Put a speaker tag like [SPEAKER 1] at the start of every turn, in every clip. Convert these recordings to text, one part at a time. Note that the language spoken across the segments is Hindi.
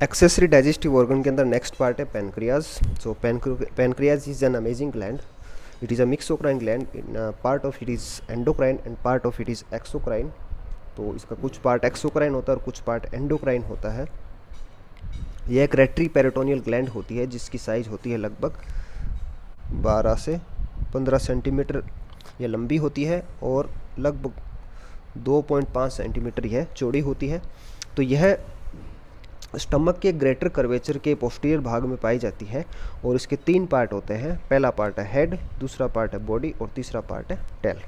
[SPEAKER 1] एक्सेसरी डाइजेस्टिव ऑर्गन के अंदर नेक्स्ट पार्ट है pancreas. So pancreas is an amazing gland. It is a mixocrine gland. Part of it is endocrine and part of it is exocrine. तो इसका कुछ पार्ट एक्सोक्राइन होता है और कुछ पार्ट एंडोक्राइन होता है। यह एक रेट्री पेरिटोनियल ग्लैंड होती है जिसकी साइज होती है लगभग 12 से 15 सेंटीमीटर यह लंबी होती है और लगभग 2.5 सेंटीमीटर यह चौड़ी होती है। तो यह स्टमक के ग्रेटर कर्वेचर के पोस्टीरियर भाग में पाई जाती है और इसके 3 पार्ट होते हैं। पहला पार्ट है हेड, दूसरा पार्ट है बॉडी और तीसरा पार्ट है टेल।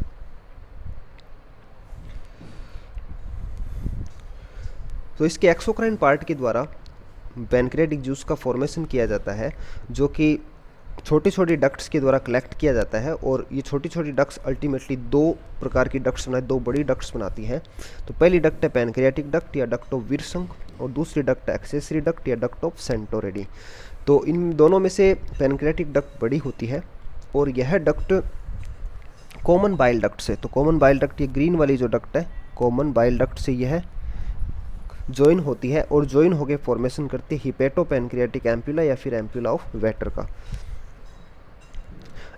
[SPEAKER 1] तो इसके एक्सोक्राइन पार्ट के द्वारा पैनक्रियाटिक जूस का फॉर्मेशन किया जाता है जो कि छोटी छोटी डक्ट्स के द्वारा कलेक्ट किया जाता है और ये छोटी छोटी डक्ट्स अल्टीमेटली 2 प्रकार की डक्ट्स बनाती, 2 बड़ी डक्ट्स बनाती हैं। तो पहली डक्ट है पैनक्रियाटिक डक्ट या डक्ट ऑफ विरसंग और दूसरी डक्ट है एक्सेसरी डक्ट या डक्ट ऑफ सेंटोरेडी। तो इन दोनों में से पैनक्रियाटिक डक्ट बड़ी होती है और यह डक्ट कॉमन बाइल डक्ट से, तो कॉमन बाइल डक्ट ये ग्रीन वाली जो डक्ट है कॉमन बाइल डक्ट से यह ज्वाइन होती है और ज्वाइन होकर फॉर्मेशन करती है हिपेटो पैनक्रियाटिक एम्पुला या फिर एम्पुला ऑफ वेटर का।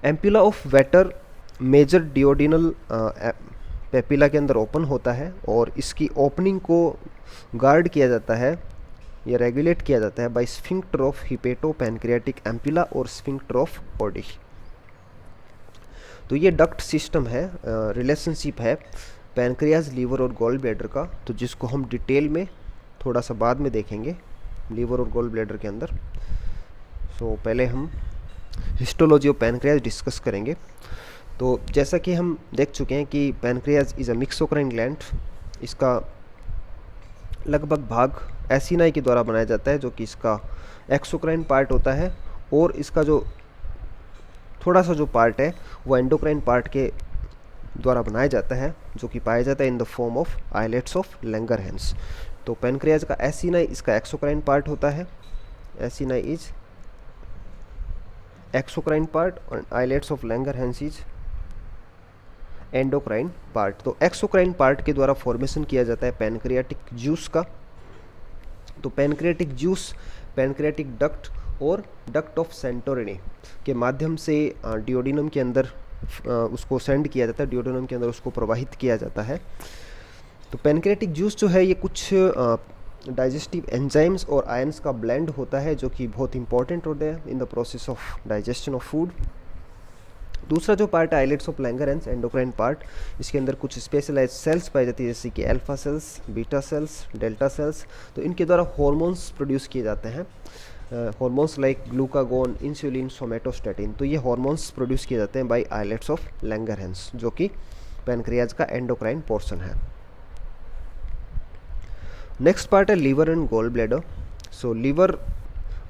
[SPEAKER 1] Ampulla of Vater major duodenal papilla के अंदर ओपन होता है और इसकी ओपनिंग को गार्ड किया जाता है या रेगुलेट किया जाता है by sphincter of hepato pancreatic ampulla और स्फिंक्टर ऑफ ओडी। तो ये डक्ट सिस्टम है, रिलेशनशिप है पैनक्रियाज, लीवर और गॉल ब्लैडर का, तो जिसको हम डिटेल में थोड़ा सा बाद में देखेंगे लीवर और गॉल ब्लैडर के अंदर। सो पहले हम हिस्टोलॉजी ऑफ पैनक्रियाज डिस्कस करेंगे। तो जैसा कि हम देख चुके हैं कि pancreas is a mixocrine gland. इसका लगभग भाग एसिनाई के द्वारा बनाया जाता है जो कि इसका एक्सोक्राइन पार्ट होता है और इसका जो थोड़ा सा जो पार्ट है वो एंडोक्राइन पार्ट के द्वारा बनाया जाता है जो कि पाया जाता है in the form of islets of Langerhans. तो पैनक्रियाज का एसिनाई इसका एक्सोक्राइन पार्ट होता है। एसिनाई इज एक्सोक्राइन पार्ट और islets of Langerhans is endocrine part. तो एक्सोक्राइन पार्ट के द्वारा फॉर्मेशन किया जाता है पैनक्रियाटिक जूस का। तो पैनक्रियाटिक जूस पैनक्रियाटिक डक्ट और डक्ट ऑफ सेंटोरिनी के माध्यम से डिओडिनम के अंदर उसको सेंड किया जाता है, डिओडिनम के अंदर उसको प्रवाहित किया जाता है। तो पैनक्रियाटिक जूस जो है ये कुछ डाइजेस्टिव एंजाइम्स और आयंस का ब्लेंड होता है जो कि बहुत इंपॉर्टेंट होता है in the process of digestion of food. दूसरा जो पार्ट है islets of Langerhans endocrine part, इसके अंदर कुछ स्पेशलाइज्ड सेल्स पाई जाती है जैसे कि alpha cells, beta cells, delta sales. तो इनके द्वारा हॉर्मोन्स प्रोड्यूस किए जाते हैं, hormones like glucagon, insulin, somatostatin. तो ये हॉर्मोन्स प्रोड्यूस किए जाते हैं बाय आइलेट्स ऑफ लैंगरहैंस जो कि पैनक्रियाज का एंडोक्राइन पोर्शन है। नेक्स्ट पार्ट है liver and gall bladder. So liver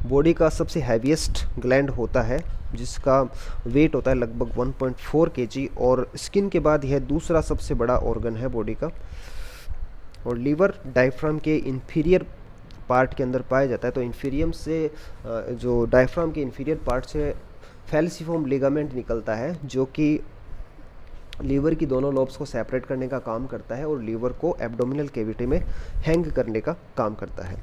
[SPEAKER 1] body का सबसे हैवीएस्ट ग्लैंड होता है जिसका वेट होता है लगभग 1.4 kg और स्किन के बाद यह दूसरा सबसे बड़ा ऑर्गन है बॉडी का। और लीवर डायफ्राम के इंफीरियर पार्ट के अंदर पाया जाता है। तो इंफीरियम से जो डायफ्राम के इंफीरियर पार्ट से फैल्सिफॉर्म लिगामेंट निकलता है जो कि लीवर की दोनों लोब्स को सेपरेट करने का काम करता है और लीवर को एब्डोमिनल कैविटी में हैंग करने का काम करता है।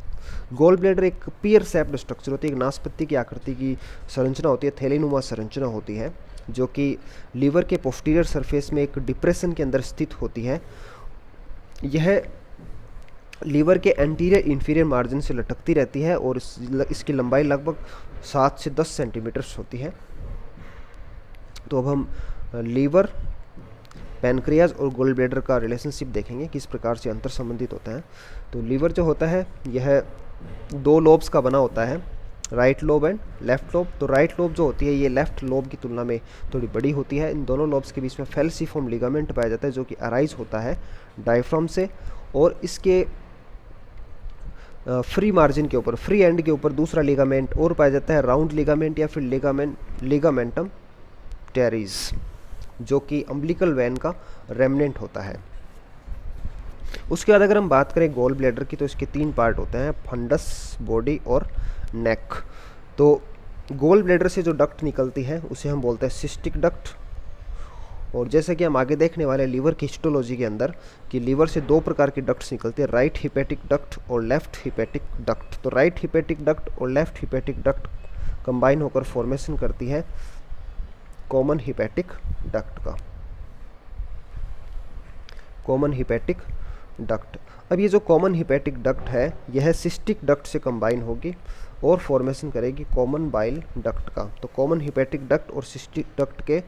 [SPEAKER 1] गॉल ब्लैडर एक पियर शेप्ड स्ट्रक्चर होती है, एक नाशपत्ती की आकृति की संरचना होती है, थैलीनुमा संरचना होती है जो कि लीवर के पोस्टीरियर सरफेस में एक डिप्रेशन के अंदर स्थित होती है। यह लीवर के एंटीरियर इंफीरियर मार्जिन से लटकती रहती है और इसकी लंबाई लगभग 7 से 10 सेंटीमीटर होती है। तो अब हम लीवर, पैनक्रियाज और गॉल ब्लैडर का रिलेशनशिप देखेंगे किस प्रकार से अंतर संबंधित होता है। तो लीवर जो होता है यह 2 लोब्स का बना होता है, right lobe and left lobe. तो राइट लोब जो होती है ये लेफ्ट लोब की तुलना में थोड़ी बड़ी होती है। इन दोनों लोब्स के बीच में फैल्सिफॉर्म लिगामेंट पाया जाता है जो कि अराइज होता है डायफ्राम से और इसके फ्री मार्जिन के ऊपर, फ्री एंड के ऊपर दूसरा लिगामेंट और पाया जाता है, राउंड लिगामेंट या फिर लिगामेंटम टेरिस जो कि अम्बिलिकल वेन का रेमनेंट होता है। उसके बाद अगर हम बात करें गॉल ब्लैडर की तो इसके 3 पार्ट होते हैं, फंडस, बॉडी और नेक। तो गॉल ब्लैडर से जो डक्ट निकलती है उसे हम बोलते हैं सिस्टिक डक्ट और जैसे कि हम आगे देखने वाले लीवर की हिस्टोलॉजी के अंदर कि लीवर से दो प्रकार के डक्ट्स निकलते हैं, राइट हिपेटिक डक्ट और लेफ्ट हिपेटिक डक्ट। तो राइट हिपेटिक डक्ट और लेफ्ट हिपेटिक डक्ट कंबाइन होकर फॉर्मेशन करती है कॉमन हिपेटिक डक्ट का, कॉमन हिपेटिक डक्ट। अब ये जो कॉमन हिपेटिक डक्ट है यह सिस्टिक डक्ट से कंबाइन होगी और फॉर्मेशन करेगी कॉमन बाइल डक्ट का। तो कॉमन हिपेटिक डक्ट और सिस्टिक डक्ट के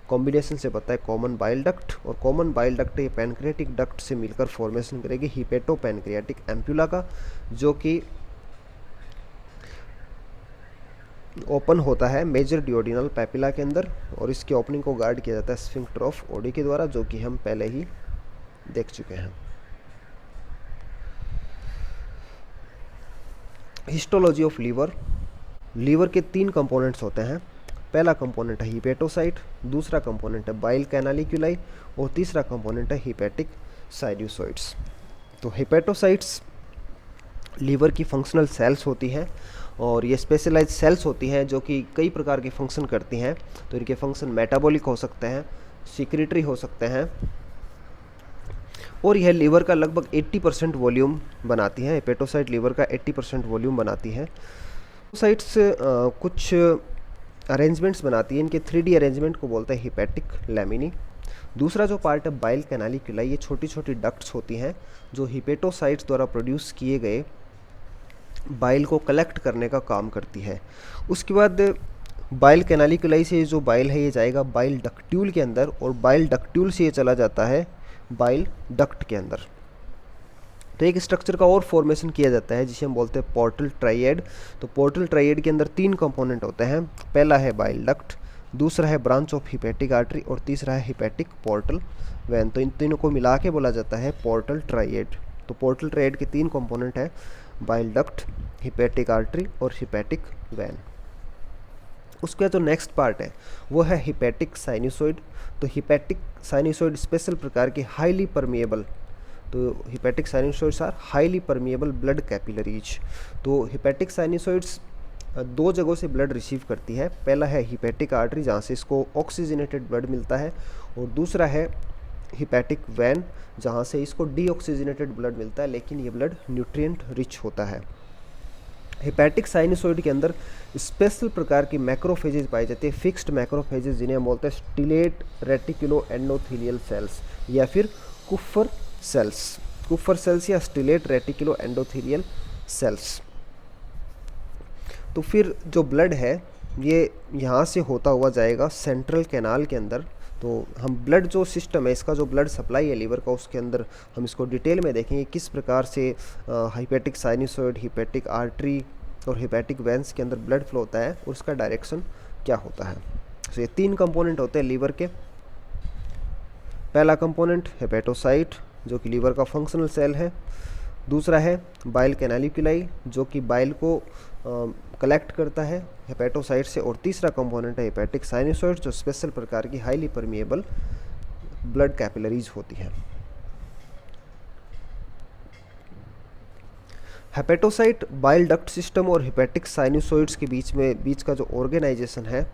[SPEAKER 1] कॉम्बिनेशन से बनता है कॉमन बाइल डक्ट, और कॉमन बाइल डक्ट ये पैनक्रियाटिक डक्ट से मिलकर फॉर्मेशन करेगी हिपेटो पैनक्रियाटिक एम्पुला का, जो कि ओपन होता है मेजर डिओडिनल पैपिला के अंदर, और इसकी ओपनिंग को गार्ड किया जाता है स्फिंक्टर ऑफ ओडी के द्वारा, जो कि हम पहले ही देख चुके हैं। Histology of liver. लीवर के 3 कंपोनेंट्स होते हैं। पहला कंपोनेंट है हिपेटोसाइट, दूसरा कंपोनेंट है बाइल कैनालिक्यूलाई और तीसरा कंपोनेंट है हिपेटिक साइनोसॉइड्स। तो हिपेटोसाइट्स लीवर की फंक्शनल सेल्स होती हैं और ये स्पेशलाइज्ड सेल्स होती हैं जो कि कई प्रकार के फंक्शन करती हैं। तो इनके फंक्शन मेटाबॉलिक हो सकते हैं, सिक्रेटरी हो सकते हैं, और यह लीवर का लगभग 80% वॉल्यूम बनाती है। हेपेटोसाइट लीवर का 80% वॉल्यूम बनाती है। साइट्स कुछ अरेंजमेंट्स बनाती है, इनके 3D अरेंजमेंट को बोलते हैं हिपेटिक लैमिनी। दूसरा जो पार्ट है बाइल कैनालिक्यूलाई, ये छोटी छोटी डक्ट्स होती हैं जो हिपेटोसाइट्स द्वारा प्रोड्यूस किए गए बाइल को कलेक्ट करने का काम करती है। उसके बाद बाइल कैनालिक्यूलाई से जो बाइल है ये जाएगा बाइल डक्ट्यूल के अंदर, और बाइल डक्ट्यूल से ये चला जाता है बाइल डक्ट के अंदर। तो एक स्ट्रक्चर का और फॉर्मेशन किया जाता है जिसे हम बोलते हैं पोर्टल ट्राइएड। तो पोर्टल ट्राइएड के अंदर 3 कंपोनेंट होते हैं। पहला है बाइल डक्ट, दूसरा है ब्रांच ऑफ हिपेटिक आर्टरी और तीसरा है हिपेटिक पोर्टल वैन। तो इन तीनों को मिला के बोला जाता है पोर्टल ट्राइएड। तो पोर्टल ट्राइएड के 3 कंपोनेंट है, बाइल डक्ट, हिपेटिक आर्टरी और हिपेटिक वैन। उसका जो नेक्स्ट पार्ट है वो है हिपेटिक साइनोसॉइड। तो हिपेटिक साइनोसॉइड स्पेशल प्रकार के हाईली परमिएबल, तो hepatic sinusoids are highly permeable blood capillaries. तो हिपेटिक साइनोसॉइड्स 2 जगहों से ब्लड रिसीव करती है। पहला है हिपेटिक आर्टरी जहाँ से इसको ऑक्सीजनेटेड ब्लड मिलता है, और दूसरा है हिपेटिक वैन जहाँ से इसको डीऑक्सीजनेटेड ब्लड मिलता है, लेकिन ये ब्लड न्यूट्रिएंट रिच होता है। हिपेटिक साइनोसॉइड के अंदर स्पेशल प्रकार की मैक्रोफेजेज पाई जाती है, फिक्स्ड मैक्रोफेजेज, जिन्हें हम बोलते हैं स्टिलेट रेटिकुलो एंडोथेलियल सेल्स या फिर कुफर सेल्स, कुफर सेल्स या स्टिलेट रेटिकुलो एंडोथेलियल सेल्स। तो फिर जो ब्लड है ये यहाँ से होता हुआ जाएगा सेंट्रल कैनाल के अंदर। तो हम ब्लड जो सिस्टम है, इसका जो ब्लड सप्लाई है लीवर का, उसके अंदर हम इसको डिटेल में देखेंगे किस प्रकार से हिपेटिक साइनोसॉइड, हिपेटिक आर्टरी और हिपेटिक वेंस के अंदर ब्लड फ्लो होता है और उसका डायरेक्शन क्या होता है। तो ये 3 कंपोनेंट होते हैं लीवर के। पहला कंपोनेंट हेपेटोसाइट जो कि लीवर का फंक्शनल सेल है, दूसरा है बाइल कैनालिक्यूलाई जो कि बाइल को कलेक्ट करता है हेपेटोसाइट से, और तीसरा कंपोनेंट है हेपेटिक साइनोसॉइड जो स्पेशल प्रकार की हाईली परमिएबल ब्लड कैपिलरीज होती है। हेपेटोसाइट बाइल डक्ट सिस्टम और हेपेटिक साइनोसॉइड्स के बीच का जो ऑर्गेनाइजेशन है,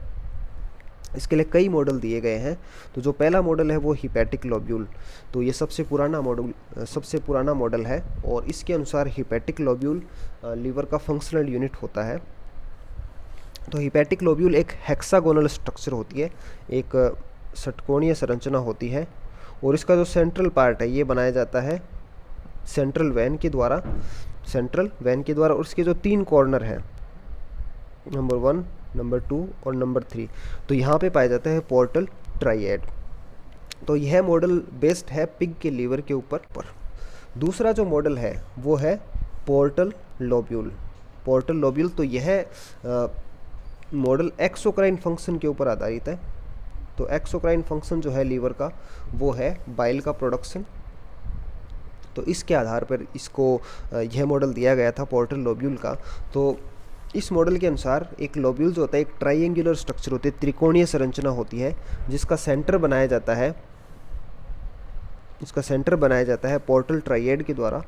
[SPEAKER 1] इसके लिए कई मॉडल दिए गए हैं। तो जो पहला मॉडल है वो हिपेटिक लोब्यूल, तो ये सबसे पुराना मॉडल है, और इसके अनुसार हिपेटिक लोब्यूल लीवर का फंक्शनल यूनिट होता है। तो हिपेटिक लोब्यूल एक हेक्सागोनल स्ट्रक्चर होती है, एक षटकोणीय संरचना होती है, और इसका जो सेंट्रल पार्ट है ये बनाया जाता है सेंट्रल वैन के द्वारा, और इसके जो 3 कॉर्नर हैं, नंबर 1, नंबर 2 और नंबर 3, तो यहाँ पे पाया जाता है पोर्टल ट्राइएड। तो यह मॉडल बेस्ड है पिग के लीवर के ऊपर। दूसरा जो मॉडल है वो है पोर्टल लोब्यूल। तो यह मॉडल एक्सोक्राइन फंक्शन के ऊपर आधारित है। तो एक्सोक्राइन फंक्शन जो है लीवर का वो है बाइल का प्रोडक्शन। तो इसके आधार पर इसको यह मॉडल दिया गया था पोर्टल लोब्यूल का। तो इस मॉडल के अनुसार एक लोब्यूल जो होता है एक ट्राइएंगुलर स्ट्रक्चर होती है, त्रिकोणीय संरचना होती है, जिसका सेंटर बनाया जाता है पोर्टल ट्राइएड के द्वारा।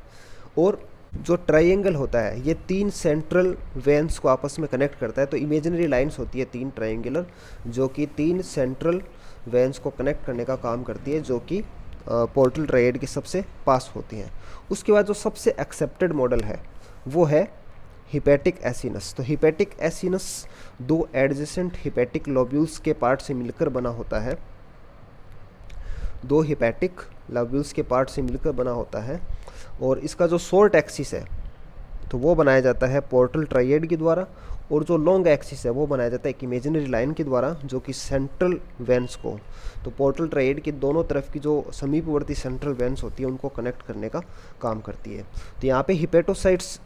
[SPEAKER 1] और जो ट्राइएंगल होता है ये 3 सेंट्रल वेन्स को आपस में कनेक्ट करता है। तो इमेजिनरी लाइंस होती है 3 ट्राइएंगुलर, जो कि 3 सेंट्रल वेन्स को कनेक्ट करने का काम करती है, जो कि पोर्टल ट्रायड के सबसे पास होती हैं। उसके बाद जो सबसे एक्सेप्टेड मॉडल है वो है हिपैटिक एसिनस। तो हिपैटिक एसिनस दो एडजेसेंट हिपैटिक लोब्यूल्स के पार्ट से मिलकर बना होता है, दो हिपैटिक लोब्यूल्स के पार्ट से मिलकर बना होता है, और इसका जो शॉर्ट एक्सिस है तो वो बनाया जाता है पोर्टल ट्रायड के द्वारा, और जो लॉन्ग एक्सिस है वो बनाया जाता है एक इमेजिनरी लाइन के द्वारा, जो कि सेंट्रल वेन्स को, तो पोर्टल ट्रायड के दोनों तरफ की जो समीपवर्ती सेंट्रल वेन्स होती है उनको कनेक्ट करने का काम करती है। तो यहाँ पे हिपेटोसाइट्स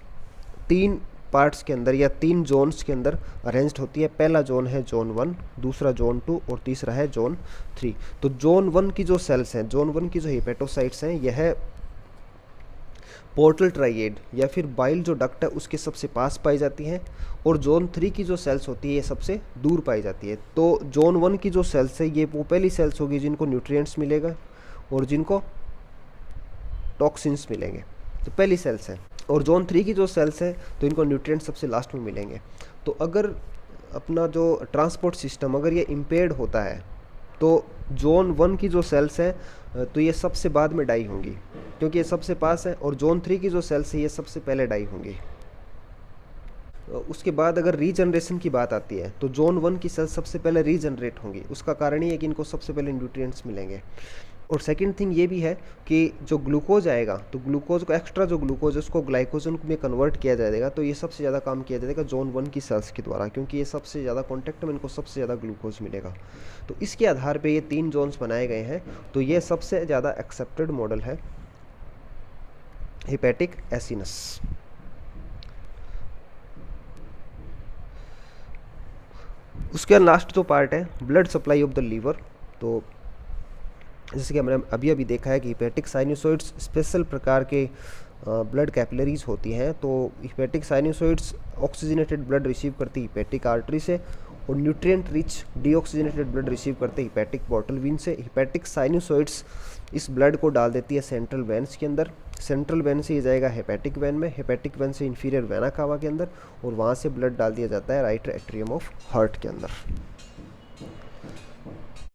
[SPEAKER 1] 3 पार्ट्स के अंदर या 3 जोन्स के अंदर अरेंज्ड होती है। पहला जोन है जोन 1, दूसरा जोन 2 और तीसरा है जोन 3। तो जोन 1 की जो सेल्स हैं, जोन 1 की जो हिपेटोसाइट्स हैं, यह पोर्टल ट्रायड या फिर बाइल जो डक्ट है उसके सबसे पास पाई जाती हैं, और जोन 3 की जो सेल्स होती है ये सबसे दूर पाई जाती है। तो जोन 1 की जो सेल्स है ये वो पहली सेल्स होगी जिनको न्यूट्रिएंट्स मिलेगा और जिनको टॉक्सिन्स मिलेंगे, तो पहली सेल्स है। और जोन 3 की जो सेल्स है तो इनको न्यूट्रिएंट्स सबसे लास्ट में मिलेंगे। तो अगर अपना जो ट्रांसपोर्ट सिस्टम अगर ये इम्पेयर्ड होता है तो जोन 1 की जो सेल्स है तो ये सबसे बाद में डाई होंगी, क्योंकि ये सबसे पास है, और जोन 3 की जो सेल्स है ये सबसे पहले डाई होंगी। उसके बाद अगर रीजनरेशन की बात आती है तो जोन 1 की सेल्स सबसे पहले रीजनरेट होंगी। उसका कारण ये है कि इनको सबसे पहले न्यूट्रिएंट्स मिलेंगे। और सेकंड थिंग ये भी है कि जो ग्लूकोज आएगा तो ग्लूकोज को, एक्स्ट्रा जो ग्लूकोज है उसको ग्लाइकोजन में कन्वर्ट किया जाएगा। तो ये सबसे ज़्यादा काम किया जाएगा जोन 1 की सेल्स के द्वारा, क्योंकि ये सबसे ज़्यादा कॉन्टैक्ट में इनको सबसे ज़्यादा ग्लूकोज मिलेगा। तो इसके आधार पर ये 3 जोन्स बनाए गए हैं। तो ये सबसे ज़्यादा एक्सेप्टेड मॉडल है हिपैटिक एसिनस। उसके लास्ट जो पार्ट है blood supply of the liver. तो जैसे कि हमने अभी अभी देखा है कि हिपैटिक साइनोसॉइड्स स्पेशल प्रकार के ब्लड कैपिलरीज होती हैं। तो hepatic sinusoids oxygenated blood receive करती है हिपैटिक आर्टरी से, और nutrient rich deoxygenated blood receive करते हैं हिपैटिक पोर्टल वेन से। हिपैटिक साइनोसॉइड्स इस ब्लड को डाल देती है सेंट्रल वेन्स के अंदर, सेंट्रल वेन से ये जाएगा हेपेटिक वेन में, हेपेटिक वेन से इंफीरियर वेना कावा के अंदर, और वहाँ से ब्लड डाल दिया जाता है राइट एट्रियम ऑफ हार्ट के अंदर।